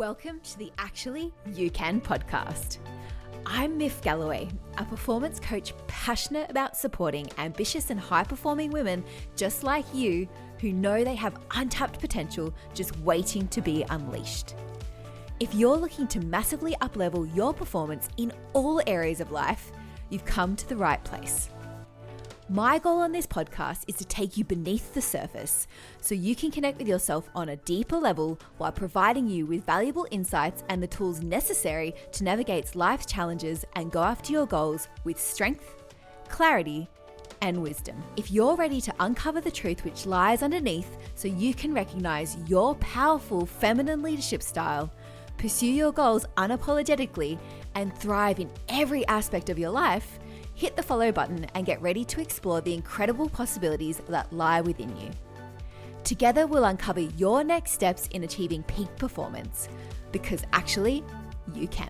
Welcome to the Actually You Can podcast. I'm Miff Galloway, a performance coach passionate about supporting ambitious and high-performing women just like you who know they have untapped potential just waiting to be unleashed. If you're looking to massively up-level your performance in all areas of life, you've come to the right place. My goal on this podcast is to take you beneath the surface so you can connect with yourself on a deeper level while providing you with valuable insights and the tools necessary to navigate life's challenges and go after your goals with strength, clarity, and wisdom. If you're ready to uncover the truth which lies underneath so you can recognize your powerful feminine leadership style, pursue your goals unapologetically, and thrive in every aspect of your life, hit the follow button and get ready to explore the incredible possibilities that lie within you. Together, we'll uncover your next steps in achieving peak performance, because actually, you can.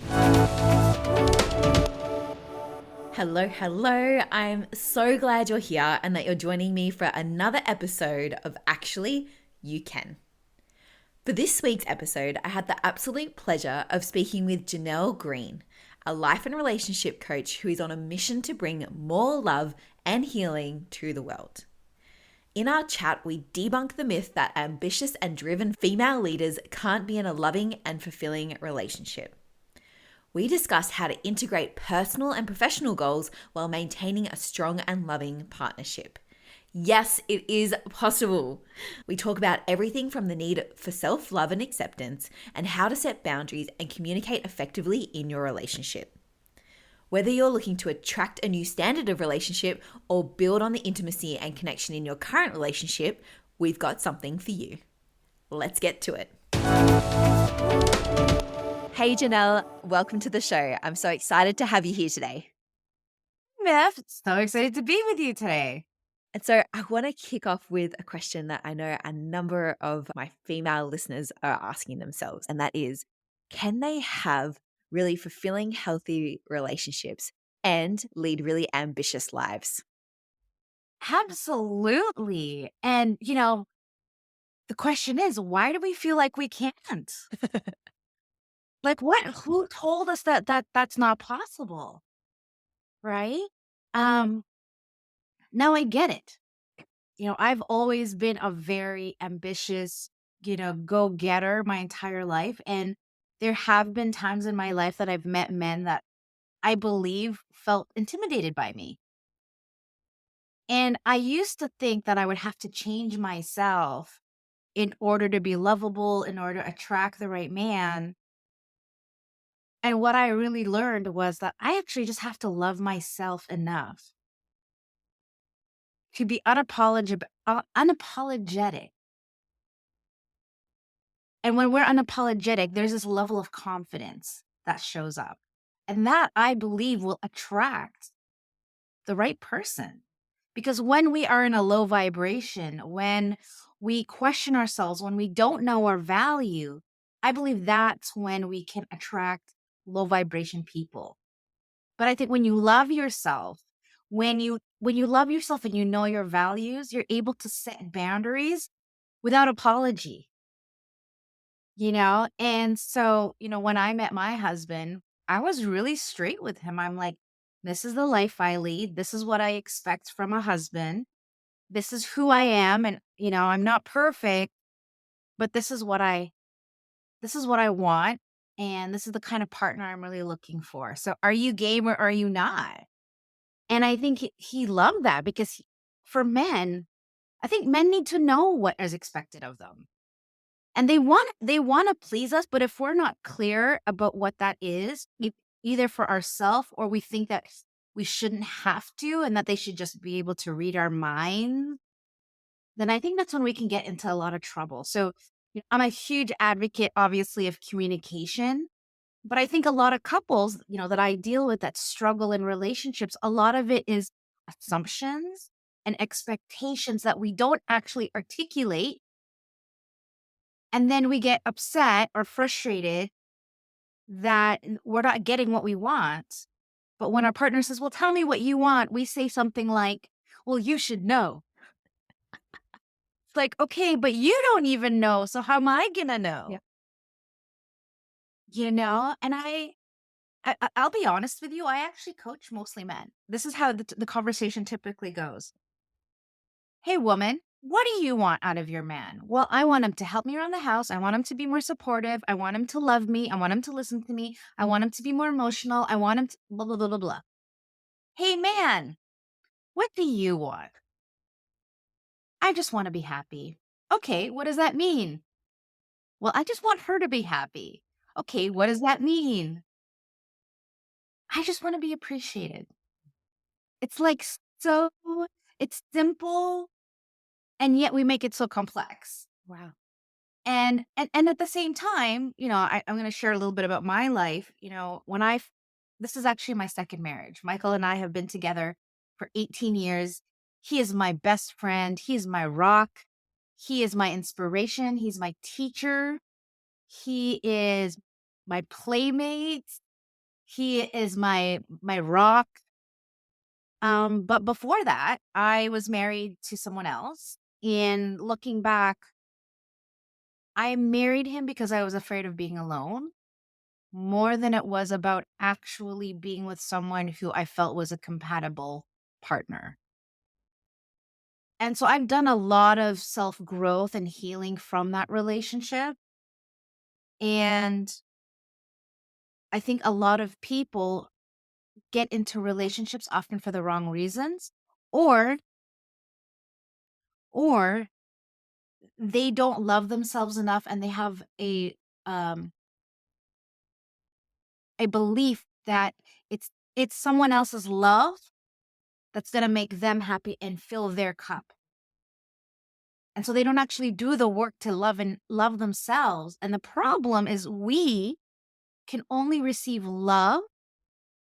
Hello. I'm so glad you're here and that you're joining me for another episode of Actually, You Can. For this week's episode, I had the absolute pleasure of speaking with Jeanell Greene, a life and relationship coach who is on a mission to bring more love and healing to the world. In our chat, we debunk the myth that ambitious and driven female leaders can't be in a loving and fulfilling relationship. We discuss how to integrate personal and professional goals while maintaining a strong and loving partnership. Yes, it is possible. We talk about everything from the need for self-love and acceptance and how to set boundaries and communicate effectively in your relationship. Whether you're looking to attract a new standard of relationship or build on the intimacy and connection in your current relationship, we've got something for you. Let's get to it. Hey Jeanell, welcome to the show. I'm so excited to have you here today. Miff, so excited to be with you today. And so I want to kick off with a question that I know a number of my female listeners are asking themselves, and that is, can they have really fulfilling, healthy relationships and lead really ambitious lives? Absolutely. And, the question is, why do we feel like we can't? Who told us that's not possible? Right? Um, Now I get it. I've always been a very ambitious, go-getter my entire life. And there have been times in my life that I've met men that I believe felt intimidated by me. And I used to think that I would have to change myself in order to be lovable, in order to attract the right man. And what I really learned was that I actually just have to love myself enough to be unapologetic. And when we're unapologetic, there's this level of confidence that shows up. And that I believe will attract the right person. Because when we are in a low vibration, when we question ourselves, when we don't know our value, I believe that's when we can attract low vibration people. But I think when you love yourself, when you love yourself and you know your values, you're able to set boundaries without apology. And so, when I met my husband, I was really straight with him. I'm like, this is the life I lead. This is what I expect from a husband. This is who I am. And, I'm not perfect, but this is what I want. And this is the kind of partner I'm really looking for. So are you game or are you not? And I think he loved that because for men, I think men need to know what is expected of them. And they want to please us, but if we're not clear about what that is, either for ourselves or we think that we shouldn't have to and that they should just be able to read our minds, then I think that's when we can get into a lot of trouble. So I'm a huge advocate, obviously, of communication. But I think a lot of couples, that I deal with that struggle in relationships, a lot of it is assumptions and expectations that we don't actually articulate. And then we get upset or frustrated that we're not getting what we want. But when our partner says, well, tell me what you want, we say something like, well, you should know. It's like, okay, but you don't even know. So how am I going to know? Yeah. And I'll be honest with you, I actually coach mostly men. This is how the conversation typically goes. Hey, woman, what do you want out of your man? Well, I want him to help me around the house. I want him to be more supportive. I want him to love me. I want him to listen to me. I want him to be more emotional. I want him to blah, blah, blah, blah, blah. Hey, man, what do you want? I just want to be happy. Okay, what does that mean? Well, I just want her to be happy. Okay, what does that mean? I just want to be appreciated. It's like so, it's simple, and yet we make it so complex. Wow. And at the same time, I'm gonna share a little bit about my life. This is actually my second marriage. Michael and I have been together for 18 years. He is my best friend. He is my rock. He is my inspiration. He's my teacher. He is my playmate. He is my rock. But before that, I was married to someone else. And looking back, I married him because I was afraid of being alone more than it was about actually being with someone who I felt was a compatible partner. And so I've done a lot of self growth and healing from that relationship. And I think a lot of people get into relationships often for the wrong reasons, or or they don't love themselves enough and they have um a belief that it's someone else's love that's going to make them happy and fill their cup. And so they don't actually do the work to love themselves. And the problem is we can only receive love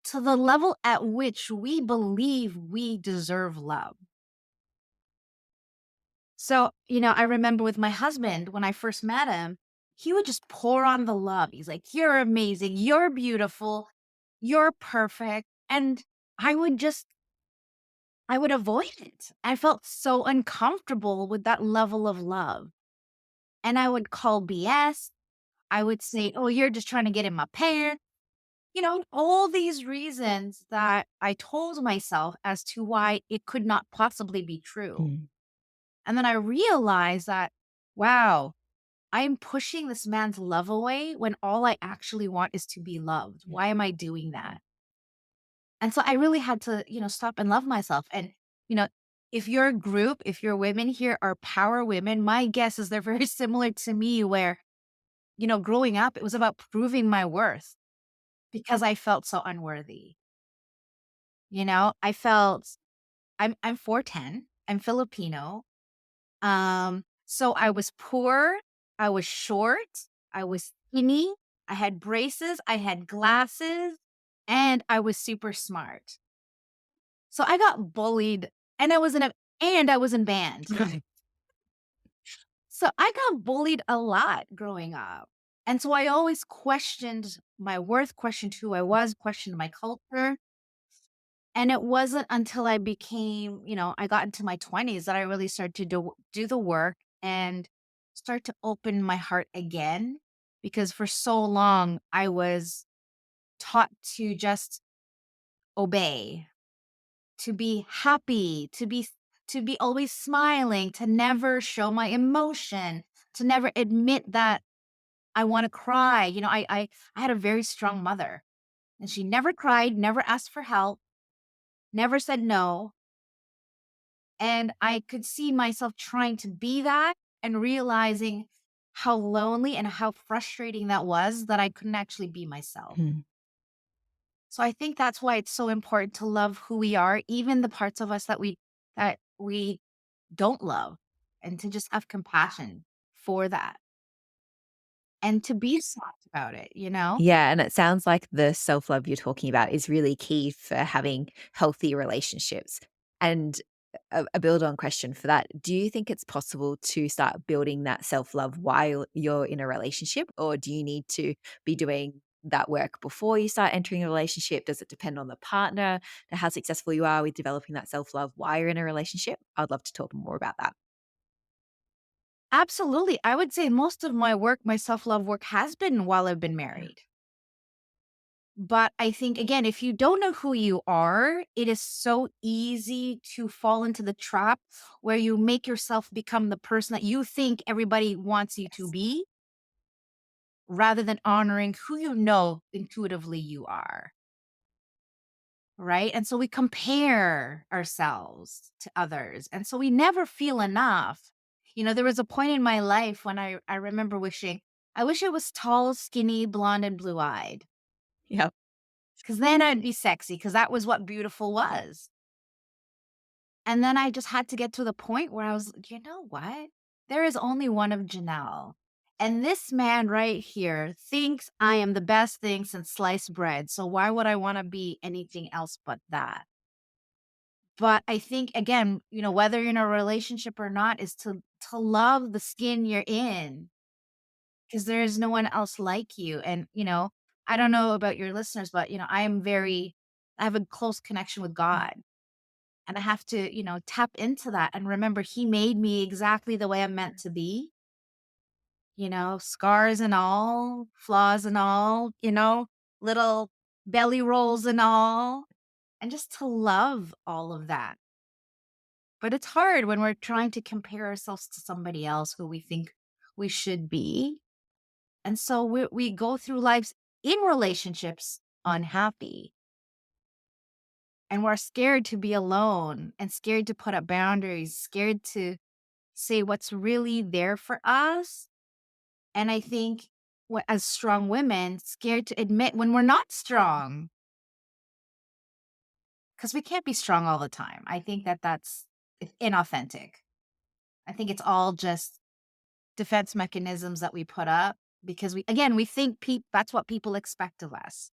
to the level at which we believe we deserve love. So, I remember with my husband, when I first met him, he would just pour on the love. He's like, "You're amazing. You're beautiful. You're perfect." And I would just, I would avoid it. I felt so uncomfortable with that level of love. And I would call BS. I would say, "Oh, you're just trying to get in my pants." All these reasons that I told myself as to why it could not possibly be true. Mm. And then I realized that, wow, I am pushing this man's love away when all I actually want is to be loved. Why am I doing that? And so I really had to, stop and love myself. And, you know, if your group, if your women here are power women, my guess is they're very similar to me, where, growing up, it was about proving my worth because I felt so unworthy. I felt I'm 4'10", I'm Filipino. So I was poor, I was short, I was skinny, I had braces, I had glasses, and I was super smart. So I got bullied, and I was in band. Right. So I got bullied a lot growing up. And so I always questioned my worth, questioned who I was, questioned my culture. And it wasn't until I got into my 20s that I really started to do the work and start to open my heart again. Because for so long, I was taught to just obey, to be happy, to be always smiling, to never show my emotion, to never admit that I want to cry. I had a very strong mother, and she never cried, never asked for help, never said no. And I could see myself trying to be that and realizing how lonely and how frustrating that was, that I couldn't actually be myself. Mm. So I think that's why it's so important to love who we are, even the parts of us that we don't love, and to just have compassion for that and to be soft about it. Yeah, and it sounds like the self-love you're talking about is really key for having healthy relationships. And a build-on question for that, do you think it's possible to start building that self-love while you're in a relationship, or do you need to be doing that work before you start entering a relationship? Does it depend on the partner and how successful you are with developing that self-love while you're in a relationship? I'd love to talk more about that. Absolutely. I would say most of my work, my self love work, has been while I've been Yeah. married. But I think, again, if you don't know who you are, it is so easy to fall into the trap where you make yourself become the person that you think everybody wants you to Yes. be, rather than honoring who you know intuitively you are. Right. And so we compare ourselves to others. And so we never feel enough. There was a point in my life when I remember wishing, I wish I was tall, skinny, blonde, and blue eyed. Yep. Because then I'd be sexy, because that was what beautiful was. And then I just had to get to the point where I was, you know what? There is only one of Janelle. And this man right here thinks I am the best thing since sliced bread. So why would I want to be anything else but that? But I think, again, whether you're in a relationship or not, is to love the skin you're in, because there is no one else like you. And, I don't know about your listeners, but I have a close connection with God. And I have to, tap into that and remember he made me exactly the way I'm meant to be, scars and all, flaws and all, little belly rolls and all, and just to love all of that. But it's hard when we're trying to compare ourselves to somebody else who we think we should be. And so we go through lives in relationships unhappy, and we're scared to be alone and scared to put up boundaries, scared to say what's really there for us. And I think, as strong women, scared to admit when we're not strong, because we can't be strong all the time. I think that's inauthentic. I think it's all just defense mechanisms that we put up because we think that's what people expect of us.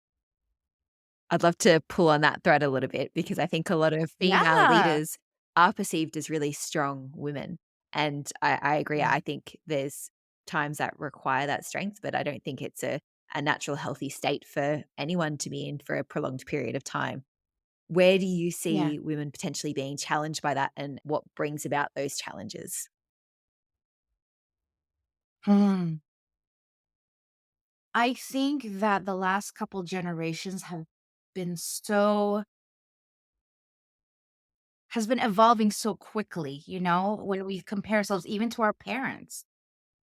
I'd love to pull on that thread a little bit because I think a lot of female Yeah. leaders are perceived as really strong women. And I agree. Yeah. I think there's times that require that strength, but I don't think it's a natural, healthy state for anyone to be in for a prolonged period of time. Where do you Yeah. see women potentially being challenged by that and what brings about those challenges? Hmm. I think that the last couple generations been so has been evolving so quickly, when we compare ourselves even to our parents.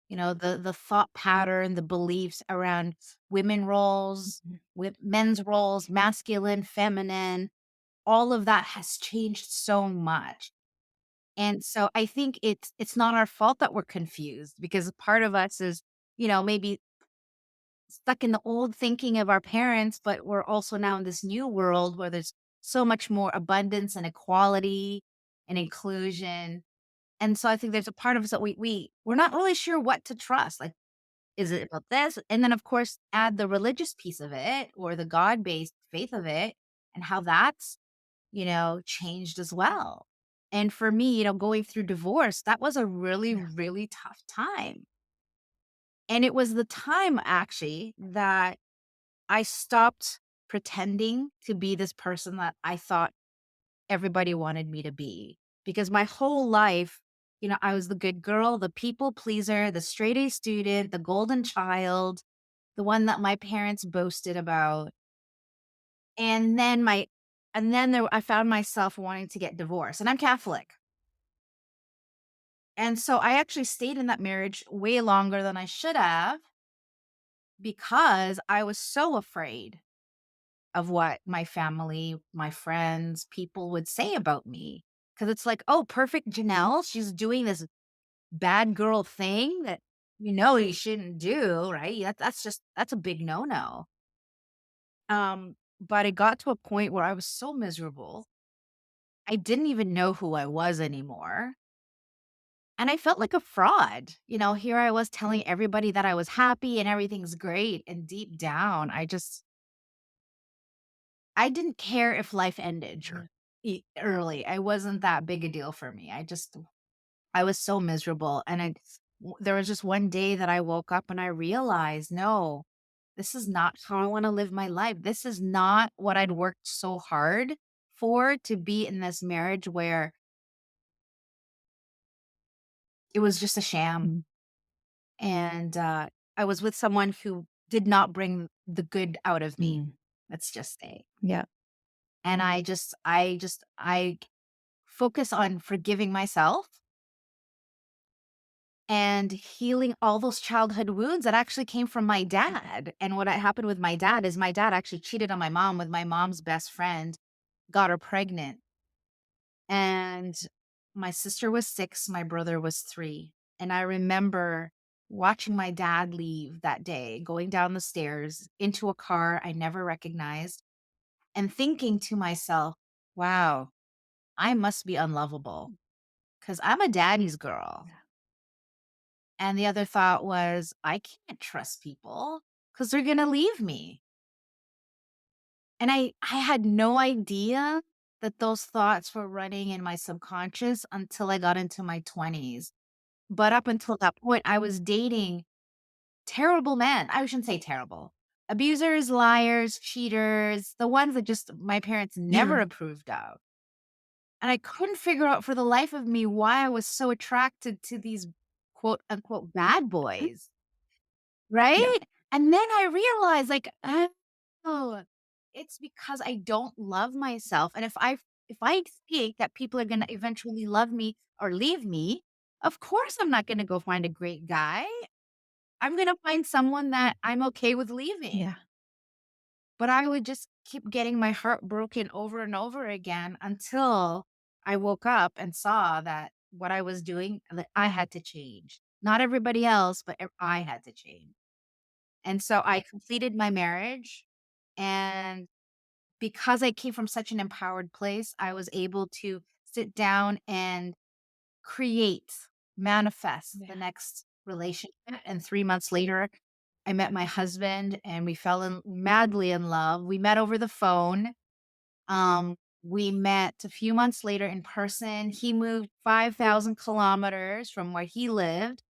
The thought pattern, the beliefs around women roles, Mhm. with men's roles, masculine, feminine, all of that has changed so much. And so I think it's not our fault that we're confused, because part of us is, maybe stuck in the old thinking of our parents, but we're also now in this new world where there's so much more abundance and equality and inclusion. And so I think there's a part of us that we're not really sure what to trust. Like, is it about this? And then, of course, add the religious piece of it, or the God-based faith of it, and how that's, changed as well. And for me, going through divorce, that was a really, Yeah. really tough time. And it was the time actually that I stopped pretending to be this person that I thought everybody wanted me to be. Because my whole life, I was the good girl, the people pleaser, the straight A student, the golden child, the one that my parents boasted about. And then I found myself wanting to get divorced. And I'm Catholic. And so I actually stayed in that marriage way longer than I should have, because I was so afraid of what my family, my friends, people would say about me. Because it's like, oh, perfect Janelle, she's doing this bad girl thing that you shouldn't do, right? That's a big no-no. But it got to a point where I was so miserable. I didn't even know who I was anymore. And I felt like a fraud. Here I was telling everybody that I was happy and everything's great. And deep down, I didn't care if life ended Sure. early. I wasn't that big a deal for me. I was so miserable. And there was just one day that I woke up and I realized, no, this is not how I want to live my life. This is not what I'd worked so hard for, to be in this marriage where it was just a sham. Mm. And I was with someone who did not bring the good out of me. Mm. let's just say. Yeah. And I focus on forgiving myself and healing all those childhood wounds that actually came from my dad. And what happened with my dad is my dad actually cheated on my mom with my mom's best friend, got her pregnant. And my sister was 6, my brother was 3. And I remember watching my dad leave that day, going down the stairs into a car I never recognized, and thinking to myself, wow, I must be unlovable because I'm a daddy's girl. And the other thought was, I can't trust people because they're going to leave me. And I had no idea that those thoughts were running in my subconscious until I got into my 20s. But up until that point, I was dating terrible men. I shouldn't say terrible. Abusers, liars, cheaters, the ones that just my parents Yeah. never approved of. And I couldn't figure out for the life of me why I was so attracted to these quote unquote bad boys. Yeah. Right? And then I realized, like, oh, it's because I don't love myself, and if I think that people are gonna eventually love me or leave me, of course I'm not gonna go find a great guy. I'm gonna find someone that I'm okay with leaving. Yeah. But I would just keep getting my heart broken over and over again until I woke up and saw that what I was doing, that I had to change. Not everybody else, but I had to change. And so I completed my marriage, and because I came from such an empowered place, I was able to sit down and create, manifest the Yeah. next relationship. And 3 months later, I met my husband and we fell in madly in love. We met over the phone. We met a few months later in person. He moved 5,000 kilometers from where he lived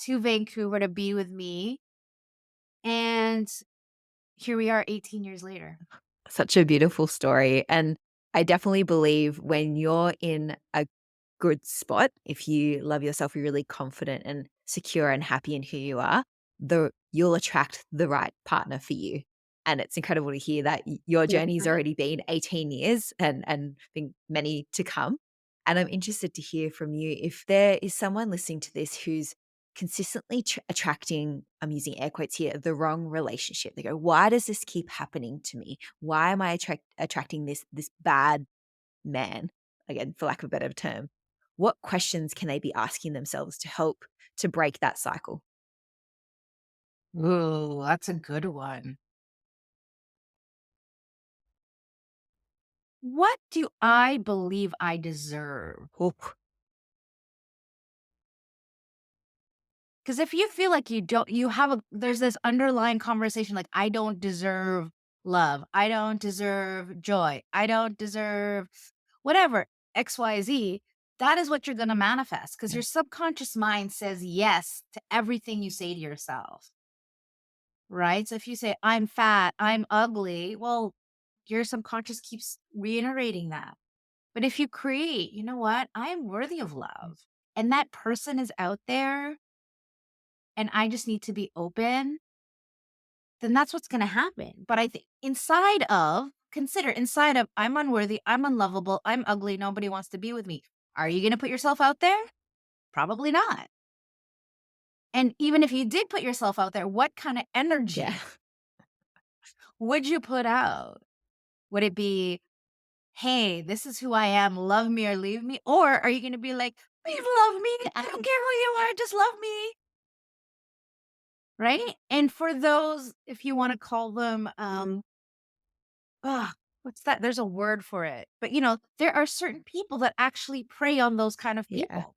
to Vancouver to be with me. And here we are 18 years later. Such a beautiful story. And I definitely believe when you're in a good spot, if you love yourself, you're really confident and secure and happy in who you are, you'll attract the right partner for you. And it's incredible to hear that your Yeah. journey's already been 18 years and think many to come. And I'm interested to hear from you if there is someone listening to this who's consistently attracting, I'm using air quotes here, the wrong relationship. They go, why does this keep happening to me? Why am I attracting this bad man? Again, for lack of a better term. What questions can they be asking themselves to help to break that cycle? Ooh, that's a good one. What do I believe I deserve? Oof. Because if you feel like you don't, there's this underlying conversation like, I don't deserve love. I don't deserve joy. I don't deserve whatever, XYZ. That is what you're going to manifest because Yeah. your subconscious mind says yes to everything you say to yourself. Right? So if you say, I'm fat, I'm ugly, well, your subconscious keeps reiterating that. But if you create, you know what? I am worthy of love. And that person is out there and I just need to be open, then that's what's going to happen. But I think consider inside of, I'm unworthy, I'm unlovable, I'm ugly, nobody wants to be with me. Are you going to put yourself out there? Probably not. And even if you did put yourself out there, what kind of Yeah. energy would you put out? Would it be, hey, this is who I am, love me or leave me? Or are you going to be like, please love me. I don't care who you are, just love me. Right? And for those, if you want to call them, what's that? There's a word for it. But there are certain people that actually prey on those kind of Yeah. people.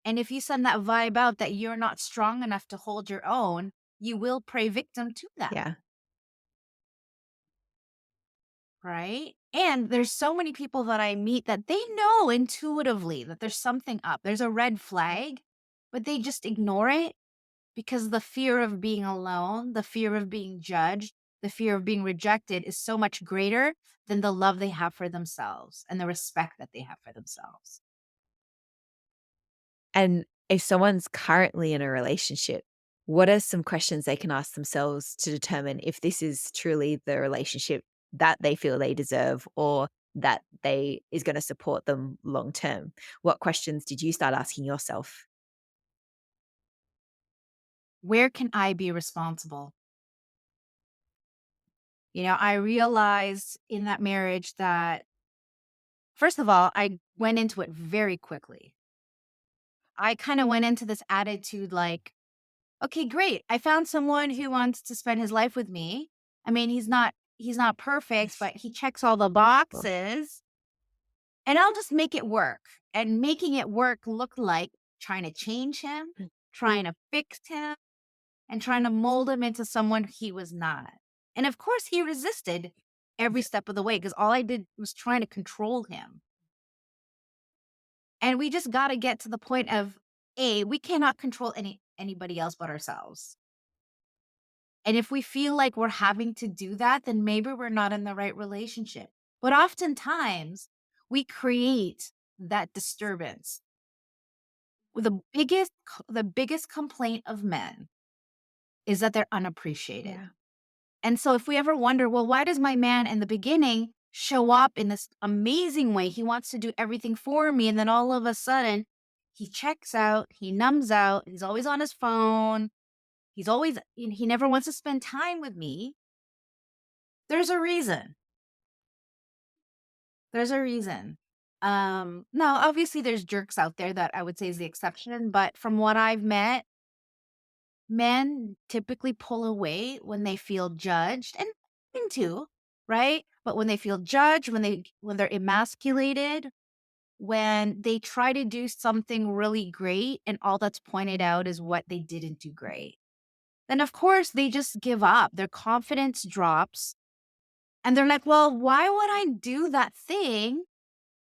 And if you send that vibe out that you're not strong enough to hold your own, you will prey victim to them. Yeah. Right? And there's so many people that I meet that they know intuitively that there's something up. There's a red flag, but they just ignore it because the fear of being alone, the fear of being judged, the fear of being rejected is so much greater than the love they have for themselves and the respect that they have for themselves. And if someone's currently in a relationship, what are some questions they can ask themselves to determine if this is truly the relationship that they feel they deserve or that they is going to support them long term? What questions did you start asking yourself? Where can I be responsible? I realized in that marriage that, first of all, I went into it very quickly. I kind of went into this attitude like, okay, great. I found someone who wants to spend his life with me. I mean, he's not perfect, but he checks all the Well, boxes, and I'll just make it work. And making it work looked like trying to change him, mm, trying to fix him, and trying to mold him into someone he was not. And of course, he resisted every step of the way because all I did was trying to control him. And we just got to get to the point of we cannot control anybody else but ourselves. And if we feel like we're having to do that, then maybe we're not in the right relationship. But oftentimes, we create that disturbance. The biggest complaint of men is that they're unappreciated. yeah. And so if we ever wonder, well, why does my man in the beginning show up in this amazing way? He wants to do everything for me. And then all of a sudden, he checks out, he numbs out, he's always on his phone. He never wants to spend time with me. There's a reason. There's a reason. Now, obviously, there's jerks out there that I would say is the exception. But from what I've met, men typically pull away when they feel judged, and women too, right? But when they feel judged, when they're emasculated, when they try to do something really great and all that's pointed out is what they didn't do great, then of course they just give up. Their confidence drops and they're like, "Well, why would I do that thing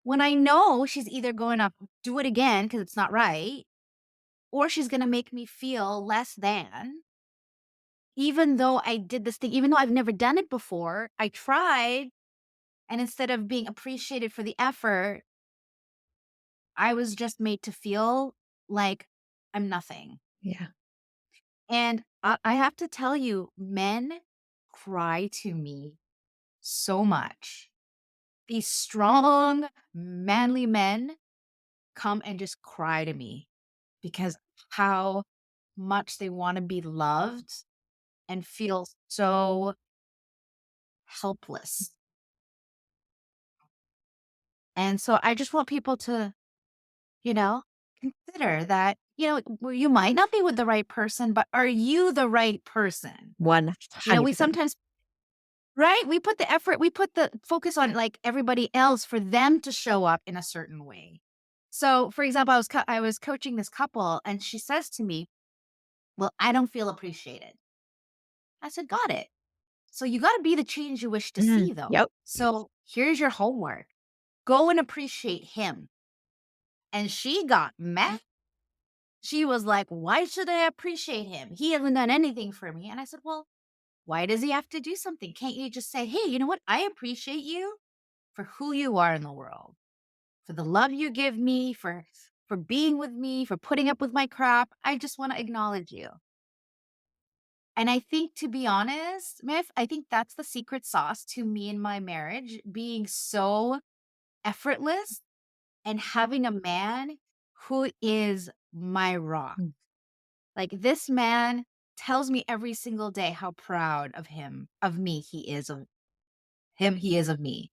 when I know she's either going to do it again because it's not right, or she's going to make me feel less than?" Even though I did this thing, even though I've never done it before, I tried, and instead of being appreciated for the effort, I was just made to feel like I'm nothing. Yeah. And I have to tell you, men cry to me so much. These strong, manly men come and just cry to me because how much they want to be loved and feel so helpless. And so I just want people to, you know, consider that, you might not be with the right person, but are you the right person? We 100%. sometimes, right? We put the effort, we put the focus on like everybody else for them to show up in a certain way. So, for example, I was coaching this couple and she says to me, "Well, I don't feel appreciated." I said, "Got it. So you got to be the change you wish to see though. Yep. So, here's your homework. Go and appreciate him." And she got mad. She was like, "Why should I appreciate him? He hasn't done anything for me." And I said, "Well, why does he have to do something? Can't you just say, 'Hey, you know what? I appreciate you for who you are in the world, for the love you give me, for being with me, for putting up with my crap. I just want to acknowledge you.'" And I think, to be honest, Miff, I think that's the secret sauce to me and my marriage being so effortless and having a man who is my rock. Mm. Like, this man tells me every single day how proud of me he is of me,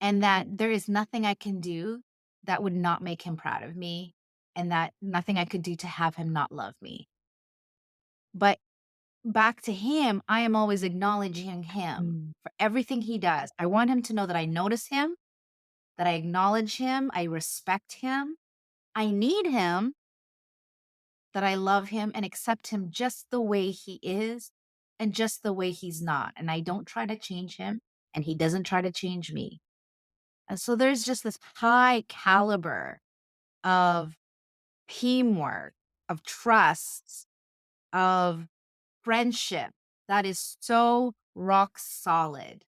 and that there is nothing I can do that would not make him proud of me, and that nothing I could do to have him not love me. But back to him, I am always acknowledging him Mm. for everything he does. I want him to know that I notice him, that I acknowledge him, I respect him, I need him, that I love him and accept him just the way he is and just the way he's not. And I don't try to change him and he doesn't try to change me. And so there's just this high caliber of teamwork, of trust, of friendship that is so rock solid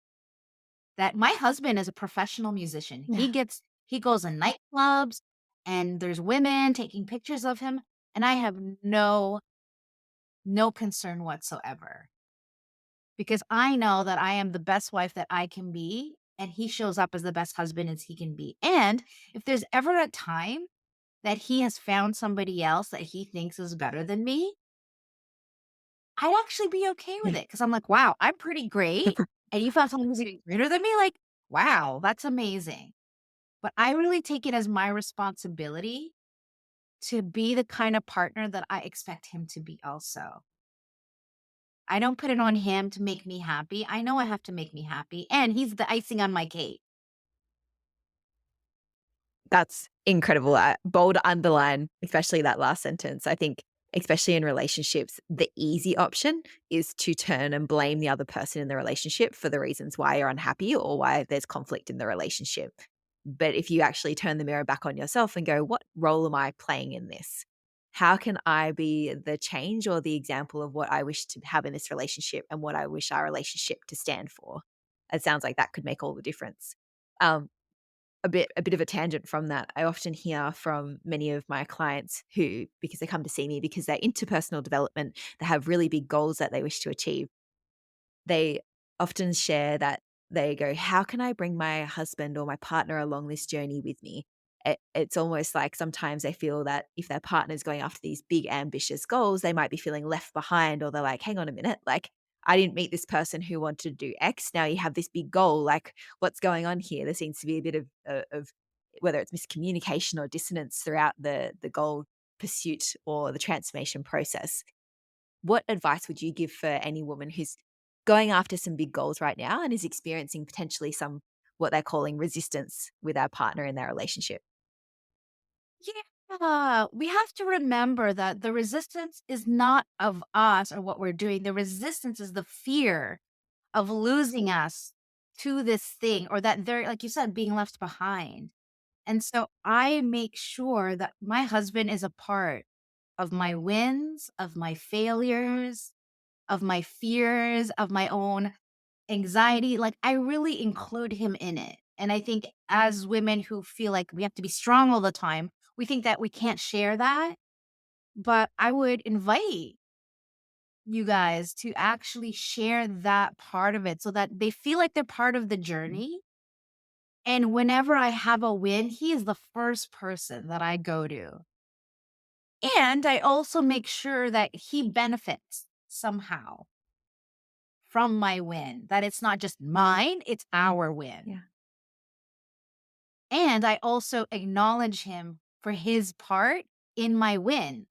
that my husband is a professional musician. Yeah. He goes in nightclubs and there's women taking pictures of him and I have no no concern whatsoever. Because I know that I am the best wife that I can be, and he shows up as the best husband as he can be. And if there's ever a time that he has found somebody else that he thinks is better than me, I'd actually be okay with Yeah. it because I'm like, wow, I'm pretty great. And you found someone who's even greater than me? Like, wow, that's amazing. But I really take it as my responsibility to be the kind of partner that I expect him to be also. I don't put it on him to make me happy. I know I have to make me happy, and he's the icing on my cake. That's incredible. Bold underline, especially that last sentence. I think, especially in relationships, the easy option is to turn and blame the other person in the relationship for the reasons why you're unhappy or why there's conflict in the relationship. But if you actually turn the mirror back on yourself and go, what role am I playing in this? How can I be the change or the example of what I wish to have in this relationship and what I wish our relationship to stand for? It sounds like that could make all the difference. Um, a bit of a tangent from that. I often hear from many of my clients who, because they come to see me because they're into personal development, they have really big goals that they wish to achieve. They often share that they go, "How can I bring my husband or my partner along this journey with me?" It's almost like sometimes they feel that if their partner's going after these big ambitious goals, they might be feeling left behind, or they're like, "Hang on a minute, like I didn't meet this person who wanted to do X. Now you have this big goal. Like, what's going on here?" There seems to be a bit of whether it's miscommunication or dissonance throughout the goal pursuit or the transformation process. What advice would you give for any woman who's going after some big goals right now and is experiencing potentially some what they're calling resistance with our partner in their relationship? Yeah, we have to remember that the resistance is not of us or what we're doing. The resistance is the fear of losing us to this thing, or that they're, like you said, being left behind. And so I make sure that my husband is a part of my wins, of my failures, of my fears, of my own anxiety. Like, I really include him in it. And I think as women who feel like we have to be strong all the time, we think that we can't share that. But I would invite you guys to actually share that part of it so that they feel like they're part of the journey. And whenever I have a win, he is the first person that I go to. And I also make sure that he benefits somehow from my win, that it's not just mine, it's our win. Yeah. And I also acknowledge him for his part in my win.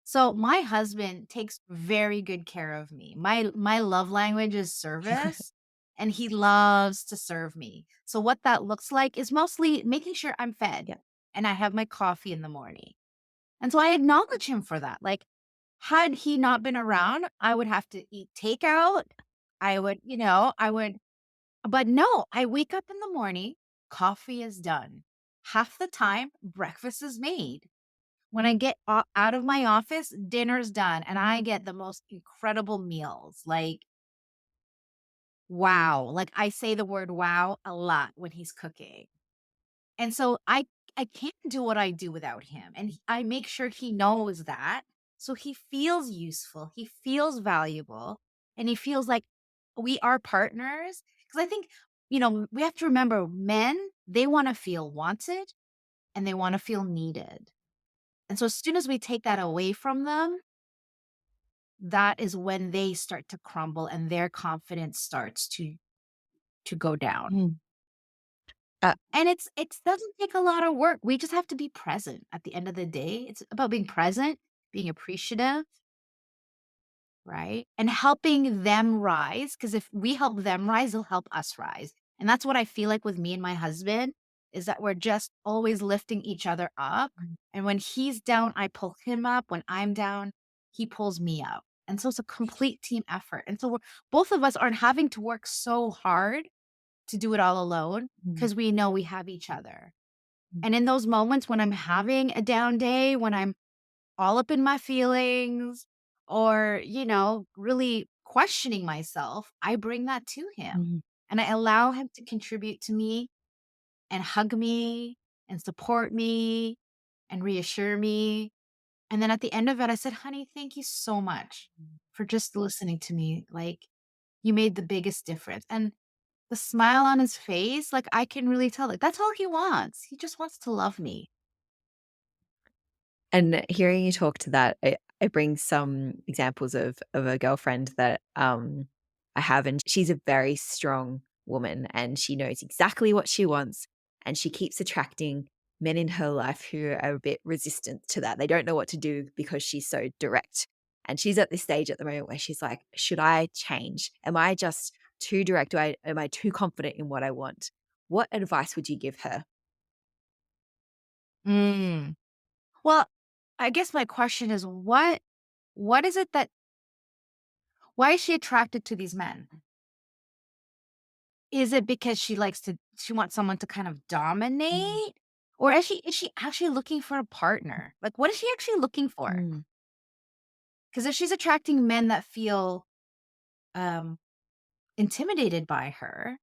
So my husband takes very good care of me. My love language is service, and he loves to serve me. So what that looks like is mostly making sure I'm fed Yeah. and I have my coffee in the morning. And so I acknowledge him for that. Like, had he not been around, I would have to eat takeout. I would, but no, I wake up in the morning, coffee is done. Half the time, breakfast is made. When I get out of my office, dinner's done, and I get the most incredible meals. Like, wow. Like, I say the word wow a lot when he's cooking. And so I can't do what I do without him, and I make sure he knows that, so he feels useful, he feels valuable, and he feels like we are partners. Because I think, we have to remember men, they wanna feel wanted and they wanna feel needed. And so as soon as we take that away from them, that is when they start to crumble and their confidence starts to go down. Mm. Uh, And it doesn't take a lot of work. We just have to be present at the end of the day. It's about being present, being appreciative, right? And helping them rise. Because if we help them rise, they'll help us rise. And that's what I feel like with me and my husband is that we're just always lifting each other up. mm, And when he's down, I pull him up. When I'm down, he pulls me up. And so it's a complete team effort. And so both of us aren't having to work so hard to do it all alone mm, because we know we have each other. mm, And in those moments when I'm having a down day, when I'm all up in my feelings or, really questioning myself, I bring that to him mm, and I allow him to contribute to me and hug me and support me and reassure me. And then at the end of it, I said, "Honey, thank you so much for just listening to me. Like, you made the biggest difference." And the smile on his face, like, I can really tell, like, that's all he wants. He just wants to love me. And hearing you talk to that, it brings some examples of a girlfriend that, I have, and she's a very strong woman, and she knows exactly what she wants, and she keeps attracting men in her life who are a bit resistant to that. They don't know what to do because she's so direct. And she's at this stage at the moment where she's like, "Should I change? Am I just too direct? Am I too confident in what I want?" What advice would you give her? Mm. Well, I guess my question is what is it that why is she attracted to these men? Is it because she wants someone to kind of Mm. dominate? Or is she actually looking for a partner? Like, what is she actually looking for? Mm. Because if she's attracting men that feel, um, intimidated by her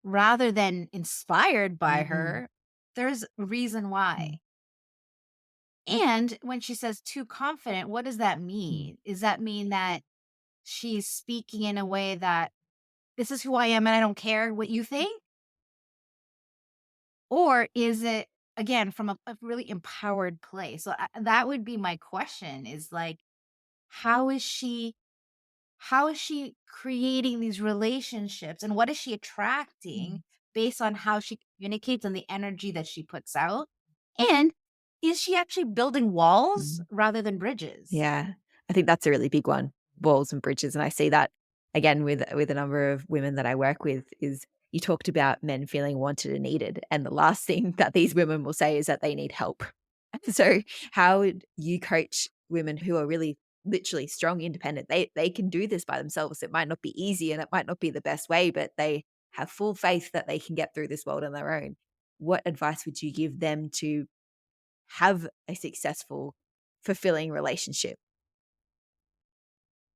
rather than inspired by Mhm. her, there's a reason why. Mm. And when she says too confident, what does that Mm. mean? Does that mean that she's speaking in a way that, "This is who I am and I don't care what you think"? Or is it, again, from a really empowered place? So, that would be my question, is like, how is she how is she creating these relationships, and what is she attracting Mm. based on how she communicates and the energy that she puts out? And is she actually building walls Mm. rather than bridges? Yeah, I think that's a really big one, walls and bridges, and I see that again with a number of women that I work with is you talked about men feeling wanted and needed, and the last thing that these women will say is that they need help. So, how would you coach women who are really literally strong, independent? They can do this by themselves. It might not be easy and it might not be the best way, but they have full faith that they can get through this world on their own. What advice would you give them to have a successful, fulfilling relationship?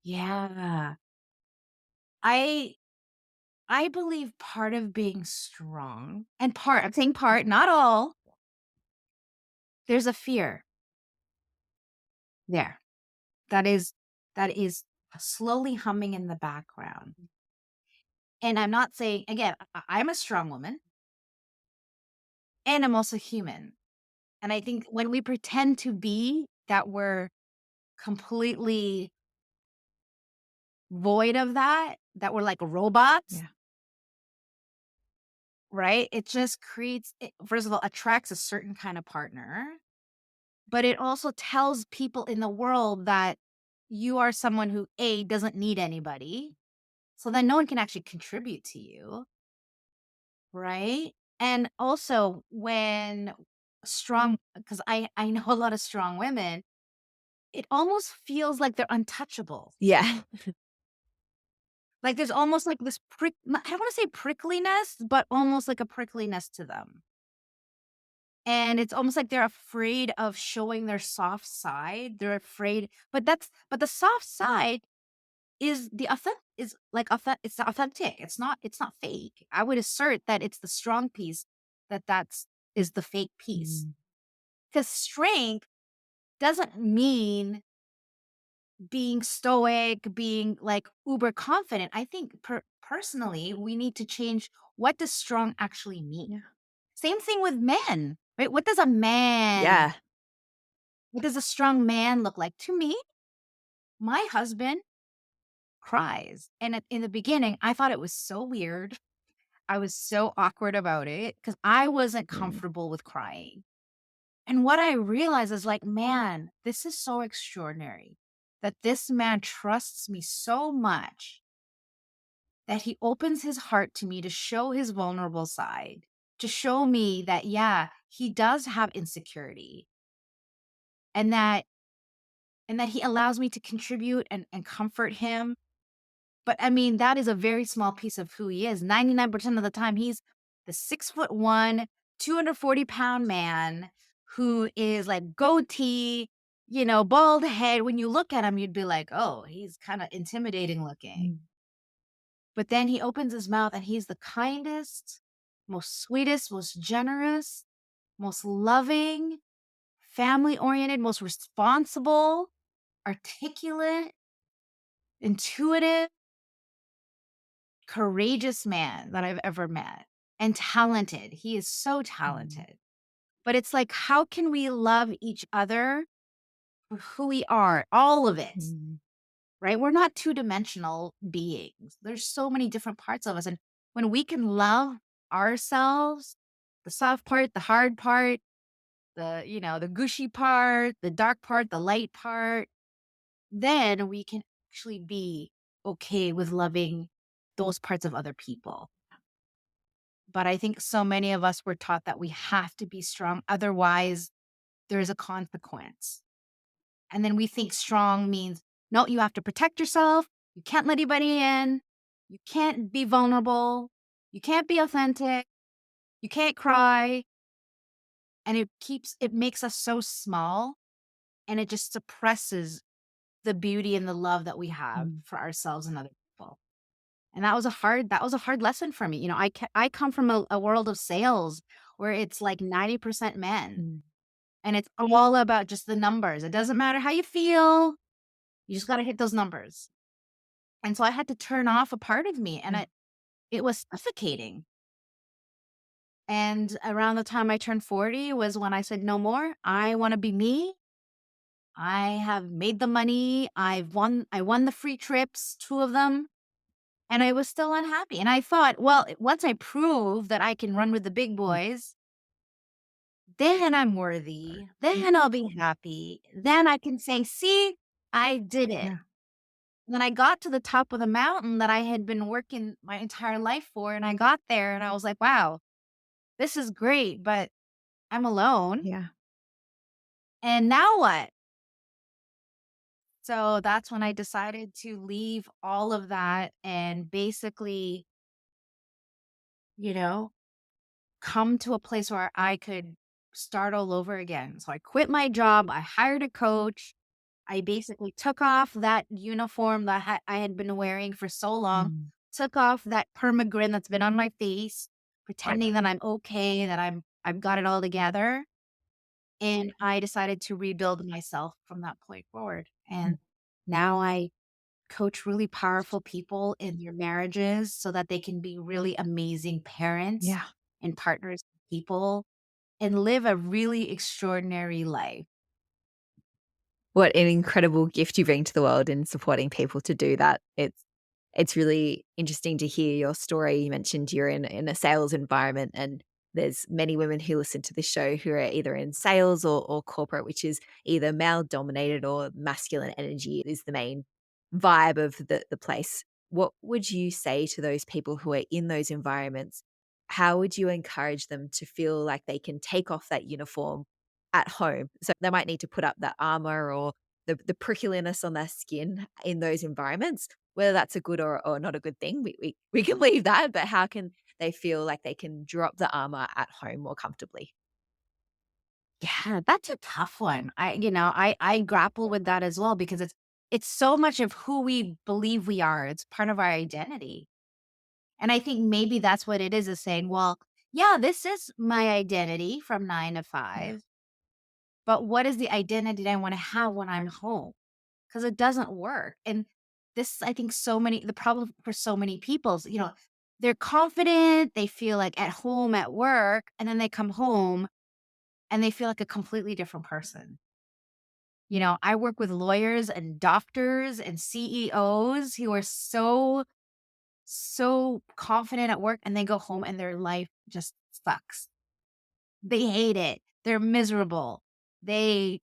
Yeah. I I believe part of being strong, and I'm saying part, not all, there's a fear there that is that is slowly humming in the background. And I'm not saying, again, I'm a strong woman and I'm also human. And I think when we pretend to be that we're completely void of that, that we're like robots, Yeah. right? It just creates, it, first of all, attracts a certain kind of partner, but it also tells people in the world that you are someone who, A, doesn't need anybody. So then no one can actually contribute to you, right? And also when strong, because I know a lot of strong women, it almost feels like they're untouchable. Yeah. Like there's almost like this I don't want to say prickliness, but almost like a prickliness to them. And it's almost like they're afraid of showing their soft side. They're afraid, but the soft side is the authentic, is like it's authentic. It's not fake. I would assert that it's the strong piece that's is the fake piece. Mm. Because strength doesn't mean being stoic, being like uber confident. I think personally, we need to change, what does strong actually mean? Yeah. Same thing with men, right? Yeah. What does a strong man look like? To me, my husband cries. And in the beginning, I thought it was so weird. I was so awkward about it because I wasn't Mm. comfortable with crying. And what I realized is like, man, this is so extraordinary that this man trusts me so much that he opens his heart to me to show his vulnerable side, to show me that, yeah, he does have insecurity, and that he allows me to contribute and comfort him. But I mean, that is a very small piece of who he is. 99% of the time, he's the 6'1", 240-pound man who is like goatee, bald head. When you look at him, you'd be like, oh, he's kind of intimidating looking. Mm. But then he opens his mouth and he's the kindest, most sweetest, most generous, most loving, family oriented, most responsible, articulate, intuitive, courageous man that I've ever met, and talented. He is so Mm. talented. But it's like, how can we love each other for who we are? All of it, Mm. right? We're not two-dimensional beings. There's so many different parts of us. And when we can love ourselves, the soft part, the hard part, the gushy part, the dark part, the light part, then we can actually be okay with loving those parts of other people. But I think so many of us were taught that we have to be strong. Otherwise, there's a consequence. And then we think strong means, no, you have to protect yourself. You can't let anybody in. You can't be vulnerable. You can't be authentic. You can't cry. And it makes us so small, and it just suppresses the beauty and the love that we have Mm. for ourselves and other people. And that was a hard lesson for me. I come from a world of sales where it's like 90% men, Mm. and it's all about just the numbers. It doesn't matter how you feel. You just got to hit those numbers. And so I had to turn off a part of me, and Yeah. it was suffocating. And around the time I turned 40 was when I said, no more. I want to be me. I have made the money. I won the free trips, 2 of them, and I was still unhappy. And I thought, well, once I prove that I can run with the big Mm. boys, then I'm worthy. Then I'll be happy. Then I can say, see, I did it. Yeah. And then I got to the top of the mountain that I had been working my entire life for. And I got there and I was like, wow, this is great, but I'm alone. Yeah. And now what? So that's when I decided to leave all of that and basically, you know, come to a place where I could start all over again. So I quit my job. I hired a coach. I basically took off that uniform that I had been wearing for so long, Mm. took off that perma grin that's been on my face, pretending that I'm okay, that I've got it all together. And I decided to rebuild myself from that point forward. Mm. And now I coach really powerful people in their marriages so that they can be really amazing parents Yeah. and partners, people, and live a really extraordinary life. What an incredible gift you bring to the world in supporting people to do that. It's really interesting to hear your story. You mentioned you're in a sales environment, and there's many women who listen to this show who are either in sales or corporate, which is either male dominated or masculine energy is the main vibe of the place. What would you say to those people who are in those environments? How would you encourage them to feel like they can take off that uniform at home? So they might need to put up that armor or the prickliness on their skin in those environments. Whether that's a good or not a good thing, we can leave that, but how can they feel like they can drop the armor at home more comfortably? Yeah, that's a tough one. I grapple with that as well because it's so much of who we believe we are. It's part of our identity. And I think maybe that's what it is saying, well, yeah, this is my identity from 9 to Yeah. 5, but what is the identity I want to have when I'm home? Because it doesn't work. And this, I think, the problem for so many people is, they're confident, they feel like at home at work, and then they come home and they feel like a completely different person. I work with lawyers and doctors and CEOs who are so confident at work, and they go home and their life just sucks. They hate it. They're miserable. They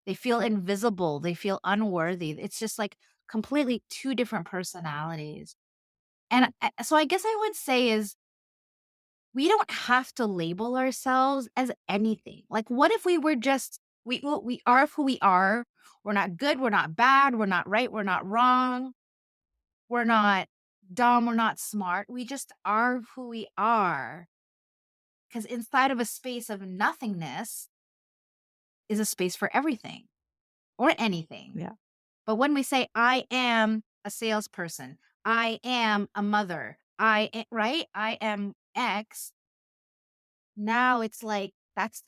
they feel invisible. They feel unworthy. It's just like completely two different personalities. And so I guess I would say is we don't have to label ourselves as anything. Like, what if we were just we are who we are. We're not good, we're not bad, we're not right, we're not wrong, we're not dumb, we're not smart. We just are who we are. Because inside of a space of nothingness is a space for everything or anything. Yeah. But when we say, I am a salesperson, I am a mother, right? I am X. Now it's like that's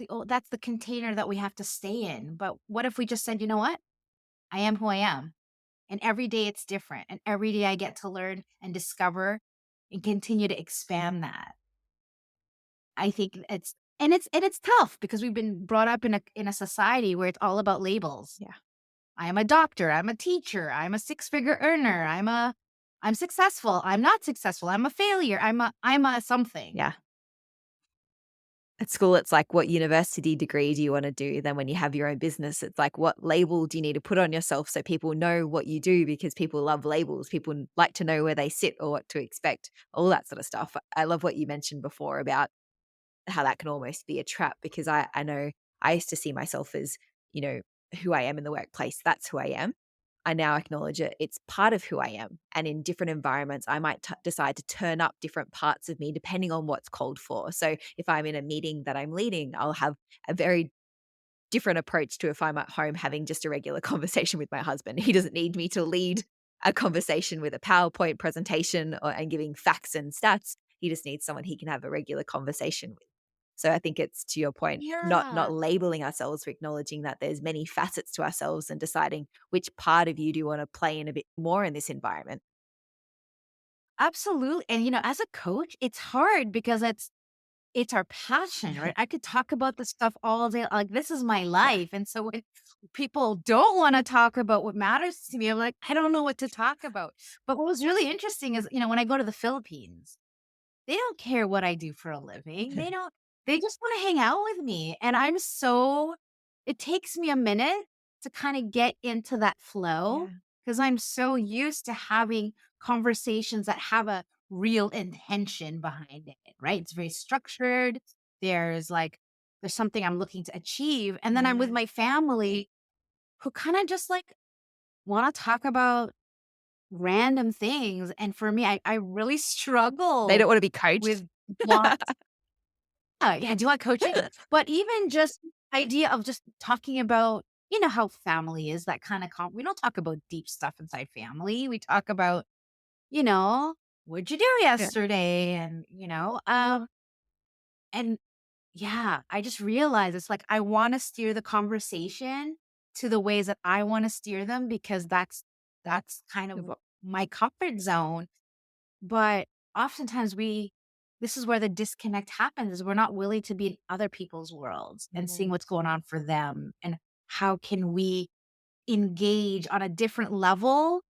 the container that we have to stay in. But what if we just said, "You know what? I am who I am, and every day it's different, and every day I get to learn and discover and continue to expand that." I think it's tough because we've been brought up in a society where it's all about labels. Yeah. I am a doctor, I'm a teacher, I'm a six-figure earner, I'm successful, I'm not successful, I'm a failure, I'm a something. Yeah. At school, it's like, what university degree do you want to do? Then when you have your own business, it's like, what label do you need to put on yourself so people know what you do? Because people love labels. People like to know where they sit or what to expect, all that sort of stuff. I love what you mentioned before about how that can almost be a trap, because I know I used to see myself as, you know, who I am in the workplace. That's who I am. I now acknowledge it. It's part of who I am. And in different environments, I might decide to turn up different parts of me depending on what's called for. So if I'm in a meeting that I'm leading, I'll have a very different approach to if I'm at home having just a regular conversation with my husband. He doesn't need me to lead a conversation with a PowerPoint presentation and giving facts and stats. He just needs someone he can have a regular conversation with. So I think it's, to your point, not Yeah, labeling ourselves, but acknowledging that there's many facets to ourselves and deciding which part of you do you want to play in a bit more in this environment. absolutely. And as a coach, it's hard because it's our passion, right? I could talk about this stuff all day. Like, this is my Yeah. life. And so when people don't want to talk about what matters to me, I'm like, I don't know what to talk about. But what was really interesting is, when I go to the Philippines, they don't care what I do for a living. They just want to hang out with me. And it takes me a minute to kind of get into that flow Yeah. because I'm so used to having conversations that have a real intention behind it, right? It's very structured. There's like, there's something I'm looking to achieve. And then I'm with Yeah. my family who kind of just like want to talk about random things. And for me, I really They don't struggle want to be coached. with want yeah, do you want coaching? But even just idea of just talking about, how family is that kind of we don't talk about deep stuff inside family. We talk about, you know, what'd you do Yeah. yesterday? And, and yeah, I just realized it's like I want to steer the conversation to the ways that I want to steer them because that's kind of my comfort zone. But oftentimes this is where the disconnect happens is we're not willing to be in other people's worlds and seeing Right. what's going on for them and how can we engage on a different level,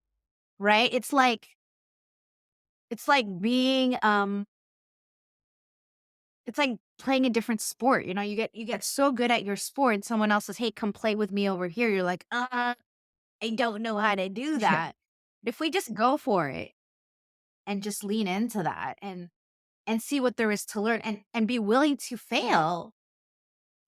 right? It's like being it's like playing a different sport. You get so good at your sport and someone else says, "Hey, come play with me over here." You're like, I don't know how to do Yeah. that." But if we just go for it and just lean into that and see what there is to learn and be willing to fail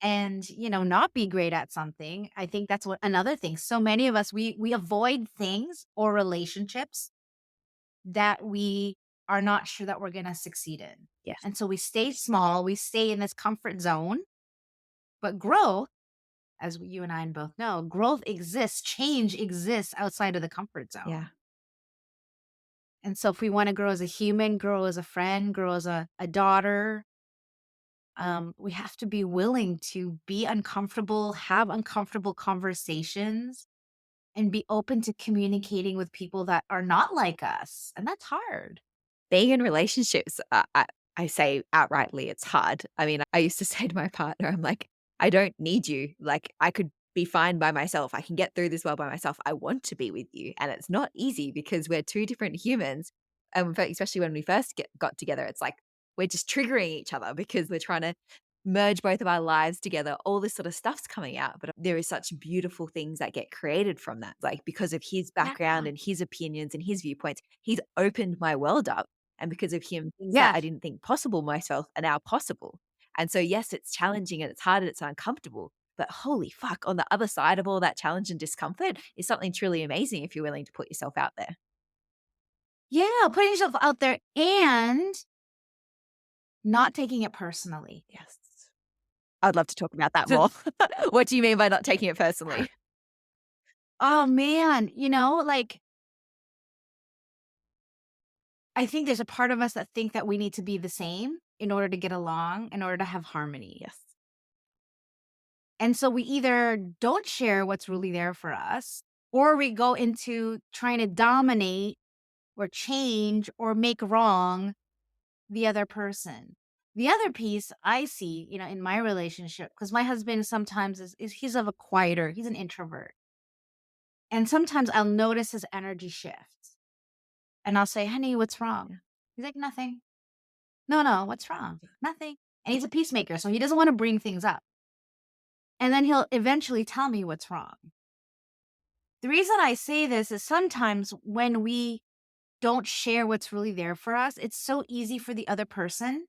and not be great at something. I think that's what another thing. So many of us we avoid things or relationships that we are not sure that we're going to succeed in. Yes. And so we stay small, we stay in this comfort zone, but growth, as you and I both know, growth exists, change exists outside of the comfort Yeah. zone. And so if we want to grow as a human, grow as a friend, grow as a daughter, we have to be willing to be uncomfortable, have uncomfortable conversations, and be open to communicating with people that are not like us. And that's hard. Being in relationships, I say outrightly, it's hard. I mean, I used to say to my partner, I'm like, I don't need you. Like, I could be fine by myself. I can get through this well by myself. I want to be with you. And it's not easy because we're two different humans. And especially when we first got together, it's like we're just triggering each other because we're trying to merge both of our lives together. All this sort of stuff's coming out. But there is such beautiful things that get created from that. Like, because of his Yeah. background and his opinions and his viewpoints, he's opened my world up, and because of him, things that Yeah. I didn't think possible myself are now possible. And so, yes, it's challenging and it's hard and it's uncomfortable. But holy fuck, on the other side of all that challenge and discomfort is something truly amazing if you're willing to put yourself out there. Yeah. Putting yourself out there and not taking it personally. Yes. I'd love to talk about that more. What do you mean by not taking it personally? Oh man, like I think there's a part of us that think that we need to be the same in order to get along, in order to have harmony. Yes. And so we either don't share what's really there for us, or we go into trying to dominate or change or make wrong the other person. The other piece I see, in my relationship, because my husband sometimes is he's of a quieter, he's an introvert. And sometimes I'll notice his energy shift and I'll say, honey, what's Yeah. wrong? He's like, nothing. No, no, what's wrong? Nothing. And he's a peacemaker, so he doesn't want to bring things up. And then he'll eventually tell me what's wrong. The reason I say this is sometimes when we don't share what's really there for us, it's so easy for the other person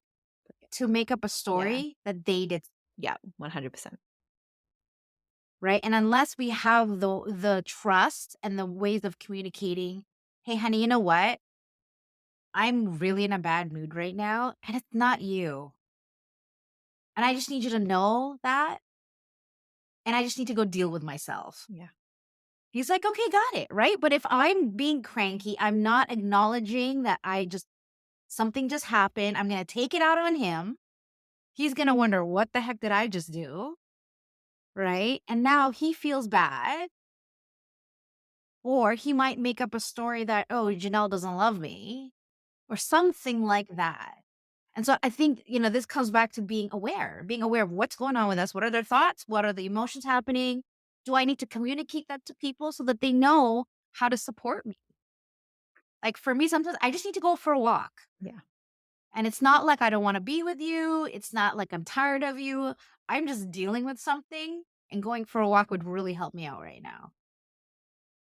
to make up a Yeah. story that they did, Yeah. 100%. right? And unless we have the trust and the ways of communicating, hey, honey, you know what? I'm really in a bad mood right now, and it's not you. And I just need you to know that, and I just need to go deal with myself. Yeah. He's like, okay, got it, right? But if I'm being cranky, I'm not acknowledging that something just happened. I'm gonna take it out on him. He's gonna wonder, what the heck did I just do? Right? And now he feels bad. Or he might make up a story that, oh, Janelle doesn't love me, or something like that. And so I think, this comes back to being aware of what's going on with us. What are their thoughts? What are the emotions happening? Do I need to communicate that to people so that they know how to support me? Like for me, sometimes I just need to go for a walk. Yeah. And it's not like I don't want to be with you. It's not like I'm tired of you. I'm just dealing with something, and going for a walk would really help me out right now.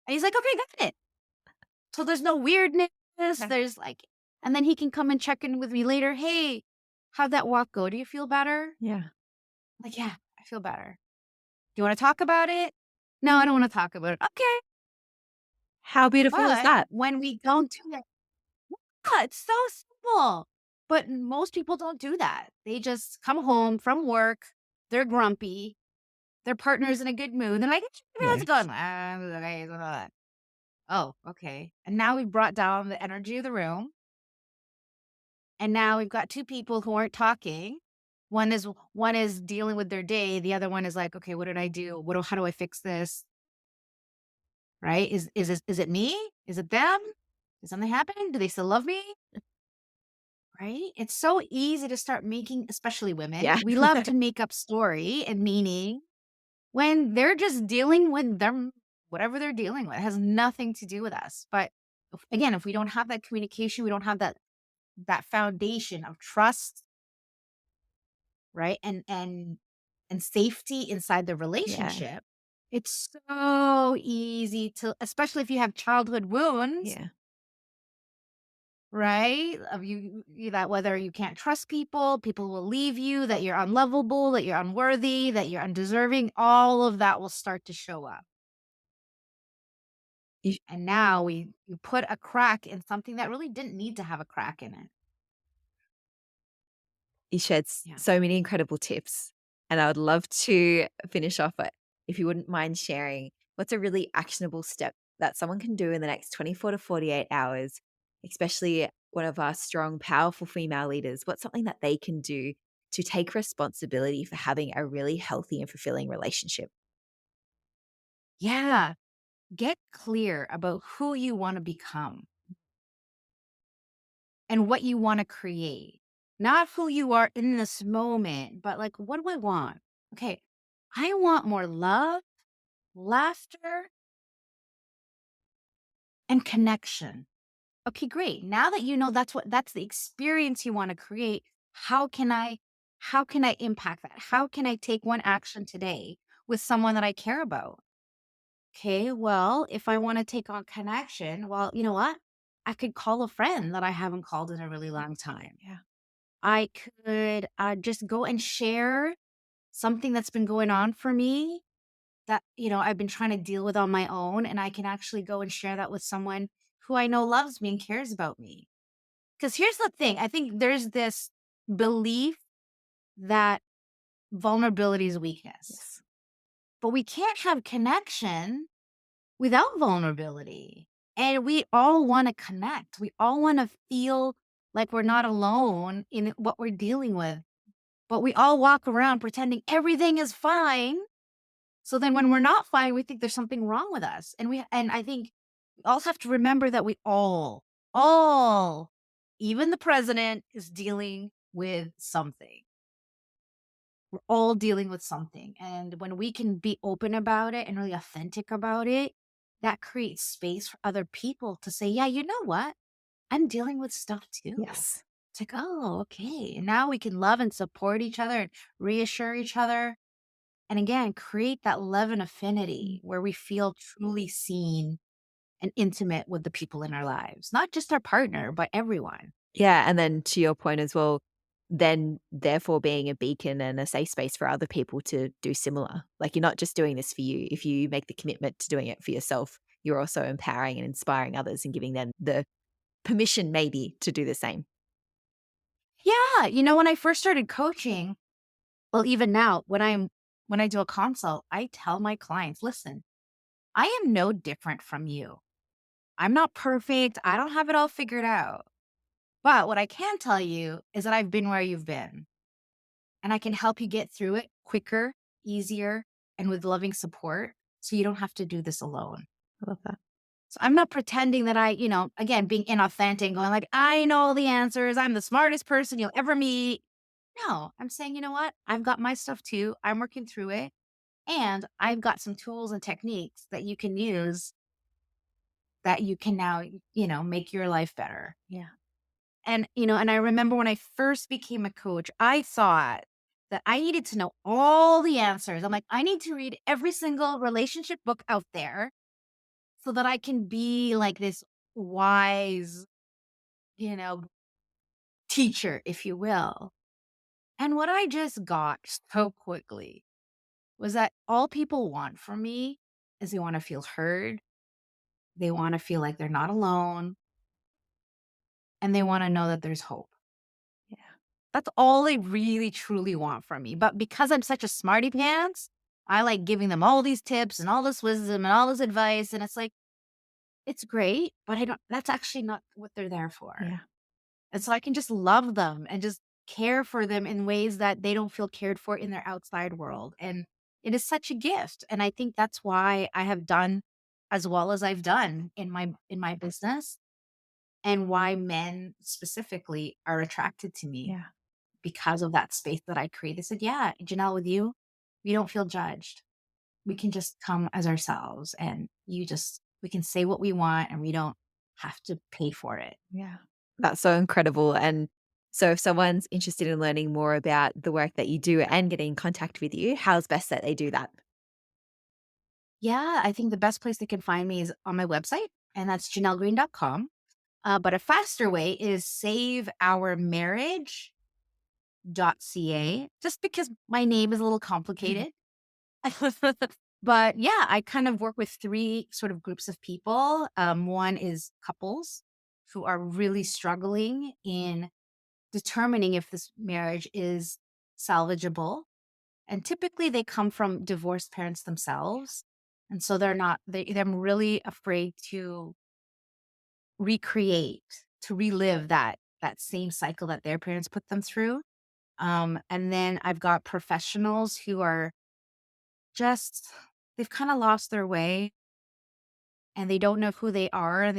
And he's like, okay, got it. So there's no weirdness. Okay. There's like, and then he can come and check in with me later. Hey, how'd that walk go? Do you feel better? Yeah. Like, yeah, I feel better. Do you want to talk about it? No, I don't want to talk about it. Okay. How beautiful is But that? when we don't do that, yeah, it's so simple. But most people don't do that. They just come home from work. They're grumpy. Their partner's in a good mood. They're like, "Hey, how's Yeah. it going?" "Ah, okay, blah, blah, blah." Oh, okay. And now we've brought down the energy of the room. And now we've got two people who aren't talking. One is dealing with their day. The other one is like, okay, what did I do? How do I fix this? Right? Is it me? Is it them? Did something happen? Do they still love me? Right? It's so easy to start making, especially women. Yeah. We love to make up story and meaning when they're just dealing with them, whatever they're dealing with. It has nothing to do with us. But again, if we don't have that communication, we don't have that foundation of trust, right? And safety inside the Yeah. relationship, it's so easy to, especially if you have childhood wounds, Yeah. right? Of that whether you can't trust people, people will leave you, that you're unlovable, that you're unworthy, that you're undeserving, all of that will start to show up. You And now you put a crack in something that really didn't need to have a crack in it. You shared Yeah. so many incredible tips, and I would love to finish off, but if you wouldn't mind sharing, what's a really actionable step that someone can do in the next 24 to 48 hours, especially one of our strong, powerful female leaders? What's something that they can do to take responsibility for having a really healthy and fulfilling relationship? Yeah. Get clear about who you want to become and what you want to create. Not who you are in this moment, but like, what do I want? Okay. I want more love, laughter, and connection. Okay, great. Now that you know that's the experience you want to create, how can I impact that? How can I take one action today with someone that I care about? Okay, well, if I want to take on connection, well, you know what? I could call a friend that I haven't called in a really long time. Yeah. I could just go and share something that's been going on for me that, I've been trying to deal with on my own. And I can actually go and share that with someone who I know loves me and cares about me. Because here's the thing, I think there's this belief that vulnerability is weakness, Yes. but we can't have connection without vulnerability. And we all want to connect. We all want to feel like we're not alone in what we're dealing with. But we all walk around pretending everything is fine So then when we're not fine, we think there's something wrong with us. And I think we also have to remember that we all, even the president is dealing with something. We're all dealing with something. And when we can be open about it and really authentic about it, that creates space for other people to say, yeah, you know what? I'm dealing with stuff too. Yes. It's like, oh, okay. And now we can love and support each other and reassure each other. And again, create that love and affinity where we feel truly seen and intimate with the people in our lives, not just our partner, but everyone. Yeah, and then to your point as well, then therefore being a beacon and a safe space for other people to do similar. Like you're not just doing this for you. If you make the commitment to doing it for yourself, you're also empowering and inspiring others and giving them the permission maybe to do the same. Yeah. When I first started coaching, well, even now, when I do a consult, I tell my clients, listen, I am no different from you. I'm not perfect. I don't have it all figured out. But what I can tell you is that I've been where you've been and I can help you get through it quicker, easier, and with loving support so you don't have to do this alone. I love that. So I'm not pretending that again, being inauthentic, going like, I know all the answers. I'm the smartest person you'll ever meet. No, I'm saying, you know what? I've got my stuff too. I'm working through it. And I've got some tools and techniques that you can use that you can now, make your life better. Yeah. And I remember when I first became a coach, I thought that I needed to know all the answers. I'm like, I need to read every single relationship book out there so that I can be like this wise, you know, teacher, if you will. And what I just got so quickly was that all people want from me is they want to feel heard. They want to feel like they're not alone and they want to know that there's hope. Yeah. That's all they really truly want from me. But because I'm such a smarty pants, I like giving them all these tips and all this wisdom and all this advice. And it's like, it's great, but that's actually not what they're there for. Yeah. And so I can just love them and just care for them in ways that they don't feel cared for in their outside world. And it is such a gift. And I think that's why I have done as well as I've done in my business and why men specifically are attracted to me Yeah. because of that space that I create. They said, yeah, Jeanell, with you, we don't feel judged. We can just come as ourselves and we can say what we want and we don't have to pay for it. Yeah. That's so incredible. And so if someone's interested in learning more about the work that you do and getting in contact with you, how's best that they do that? Yeah, I think the best place they can find me is on my website, and that's JeanellGreene.com. But a faster way is saveourmarriage.ca, just because my name is a little complicated. But yeah, I kind of work with three sort of groups of people. One is couples who are really struggling in determining if this marriage is salvageable. And typically they come from divorced parents themselves. And so they're really afraid to recreate, to relive that same cycle that their parents put them through. And then I've got professionals who are just they've kind of lost their way and they don't know who they are.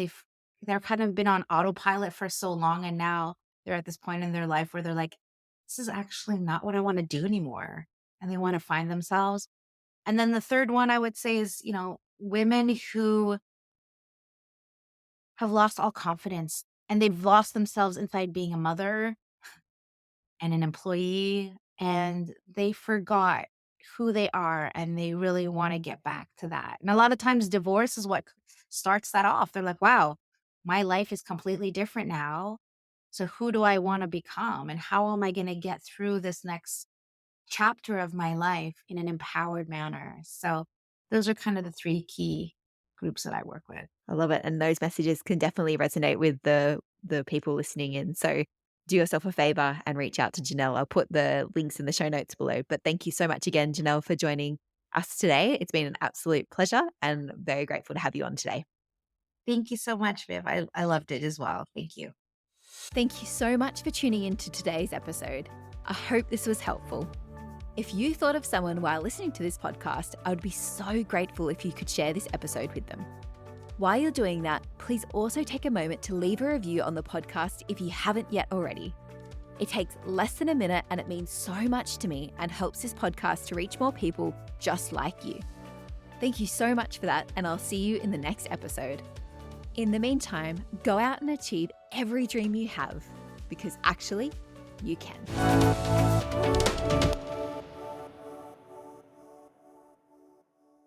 They're kind of been on autopilot for so long and now they're at this point in their life where they're like, this is actually not what I want to do anymore. And they want to find themselves. And then the third one I would say is, women who have lost all confidence and they've lost themselves inside being a mother and an employee and they forgot who they are and they really want to get back to that. And a lot of times divorce is what starts that off. They're like, wow, my life is completely different now. So who do I want to become and how am I going to get through this next chapter of my life in an empowered manner? So those are kind of the three key groups that I work with. I love it. And those messages can definitely resonate with the people listening in. So do yourself a favor and reach out to Jeanell. I'll put the links in the show notes below. But thank you so much again, Jeanell, for joining us today. It's been an absolute pleasure and very grateful to have you on today. Thank you so much, Viv. I loved it as well. Thank you. Thank you so much for tuning in to today's episode. I hope this was helpful. If you thought of someone while listening to this podcast, I would be so grateful if you could share this episode with them. While you're doing that, please also take a moment to leave a review on the podcast if you haven't yet already. It takes less than a minute and it means so much to me and helps this podcast to reach more people just like you. Thank you so much for that, and I'll see you in the next episode. In the meantime, go out and achieve every dream you have, because actually, you can.